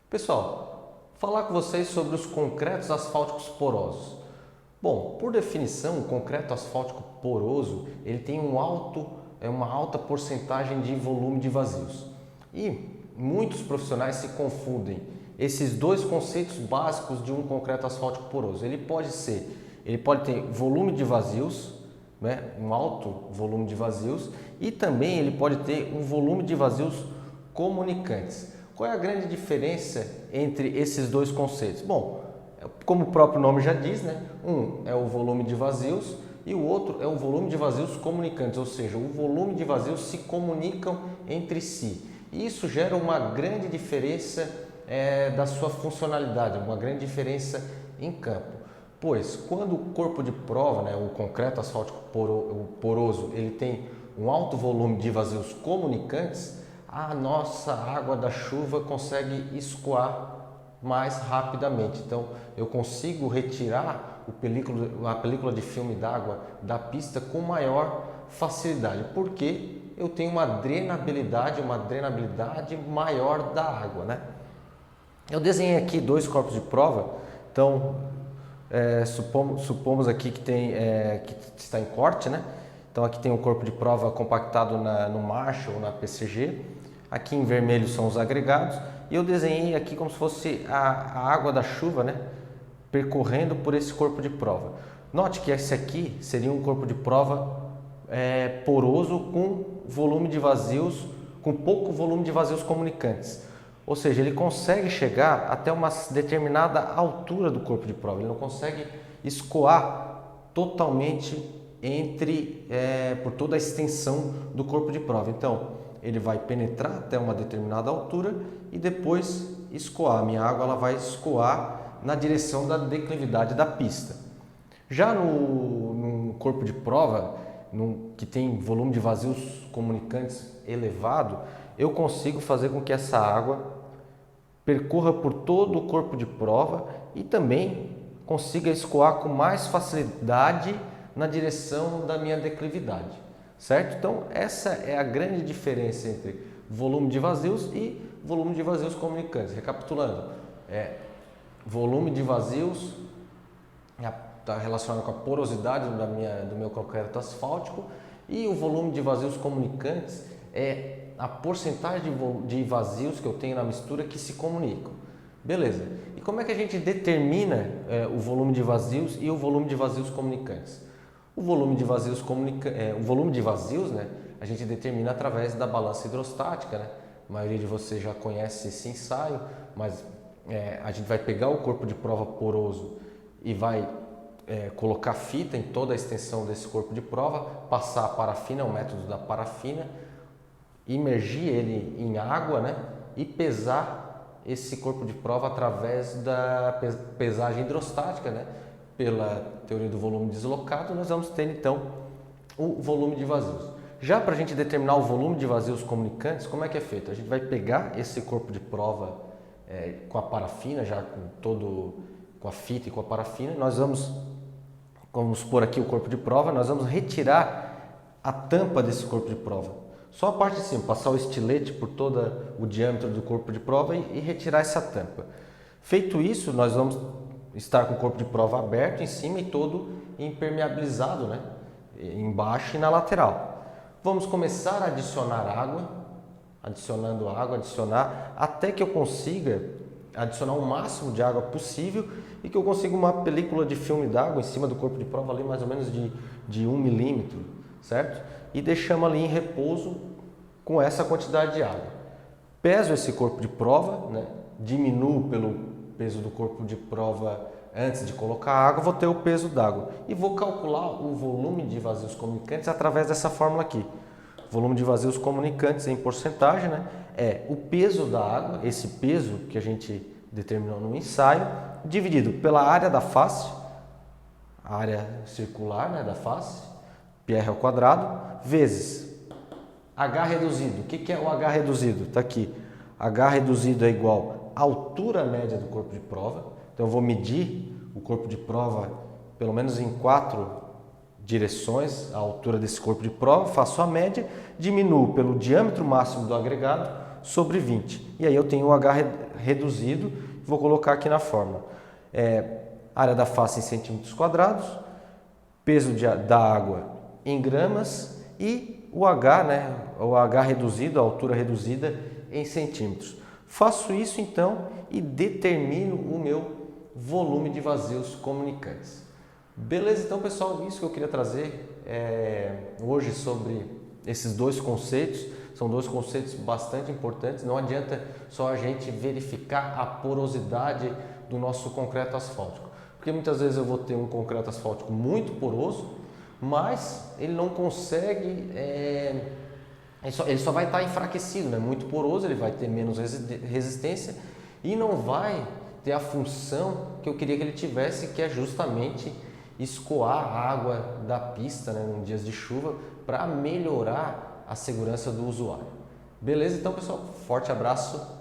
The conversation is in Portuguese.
Pessoal, falar com vocês sobre os concretos asfálticos porosos. Bom, por definição, o concreto asfáltico poroso ele tem uma alta porcentagem de volume de vazios. E muitos profissionais se confundem esses dois conceitos básicos de um concreto asfáltico poroso. Ele pode ter volume de vazios, né, um alto volume de vazios, e também ele pode ter um volume de vazios comunicantes. Qual é a grande diferença entre esses dois conceitos? Bom, como o próprio nome já diz, né? Um é o volume de vazios e o outro é o volume de vazios comunicantes, ou seja, o volume de vazios se comunicam entre si. E isso gera uma grande diferença da sua funcionalidade, uma grande diferença em campo. Pois quando o corpo de prova, né, o concreto asfáltico poroso, ele tem um alto volume de vazios comunicantes, a nossa água da chuva consegue escoar mais rapidamente. Então eu consigo retirar a película de filme d'água da pista com maior facilidade, porque eu tenho uma drenabilidade maior da água, né? Eu desenhei aqui dois corpos de prova, então supomos aqui que está em corte, né? Então aqui tem o corpo de prova compactado no Marshall ou na PCG, aqui em vermelho são os agregados, e eu desenhei aqui como se fosse a água da chuva, né? Percorrendo por esse corpo de prova. Note que esse aqui seria um corpo de prova poroso com pouco volume de vazios comunicantes. Ou seja, ele consegue chegar até uma determinada altura do corpo de prova, ele não consegue escoar totalmente por toda a extensão do corpo de prova. Então, ele vai penetrar até uma determinada altura e depois escoar. A minha água ela vai escoar na direção da declividade da pista. Já no corpo de prova, que tem volume de vazios comunicantes elevado, eu consigo fazer com que essa água percorra por todo o corpo de prova e também consiga escoar com mais facilidade na direção da minha declividade, certo? Então essa é a grande diferença entre volume de vazios e volume de vazios comunicantes. Recapitulando, volume de vazios está relacionado com a porosidade do meu concreto asfáltico, e o volume de vazios comunicantes é a porcentagem de vazios que eu tenho na mistura que se comunicam. Beleza. E como é que a gente determina o volume de vazios e o volume de vazios comunicantes? O volume de vazios, né, a gente determina através da balança hidrostática, né? A maioria de vocês já conhece esse ensaio, mas a gente vai pegar o corpo de prova poroso e vai colocar fita em toda a extensão desse corpo de prova, passar a parafina, o método da parafina, imergir ele em água, né, e pesar esse corpo de prova através da pesagem hidrostática, né, pela teoria do volume deslocado. Nós vamos ter então o volume de vazios. Já para a gente determinar o volume de vazios comunicantes, como é que é feito? A gente vai pegar esse corpo de prova com a parafina, já com a fita e com a parafina, nós vamos pôr aqui o corpo de prova, nós vamos retirar a tampa desse corpo de prova. Só a parte de cima, passar o estilete por todo o diâmetro do corpo de prova e retirar essa tampa. Feito isso, nós vamos estar com o corpo de prova aberto em cima e todo impermeabilizado, né? Embaixo e na lateral. Vamos começar a adicionar água, adicionar até que eu consiga adicionar o máximo de água possível e que eu consiga uma película de filme d'água em cima do corpo de prova ali mais ou menos de 1 milímetro, certo? E deixamos ali em repouso com essa quantidade de água. Peso esse corpo de prova, né? Diminuo pelo peso do corpo de prova antes de colocar a água, vou ter o peso d'água e vou calcular o volume de vazios comunicantes através dessa fórmula aqui. O volume de vazios comunicantes em porcentagem, né, é o peso da água, esse peso que a gente determinou no ensaio, dividido pela área da face, a área circular, né, da face, πr ao quadrado, vezes H reduzido. O que é o H reduzido? Está aqui. H reduzido é igual à altura média do corpo de prova. Então eu vou medir o corpo de prova pelo menos em 4 direções, a altura desse corpo de prova, faço a média, diminuo pelo diâmetro máximo do agregado, sobre 20. E aí eu tenho o H reduzido, vou colocar aqui na fórmula. Área da face em centímetros quadrados, peso da água em gramas e o H, né, o H reduzido, a altura reduzida em centímetros. Faço isso então e determino o meu volume de vazios comunicantes. Beleza? Então, pessoal, isso que eu queria trazer hoje sobre esses dois conceitos. São dois conceitos bastante importantes. Não adianta só a gente verificar a porosidade do nosso concreto asfáltico, porque muitas vezes eu vou ter um concreto asfáltico muito poroso, mas ele não consegue, ele só vai estar enfraquecido, né? Muito poroso, ele vai ter menos resistência e não vai ter a função que eu queria que ele tivesse, que é justamente escoar a água da pista, né, em dias de chuva, para melhorar a segurança do usuário. Beleza? Então, pessoal, forte abraço.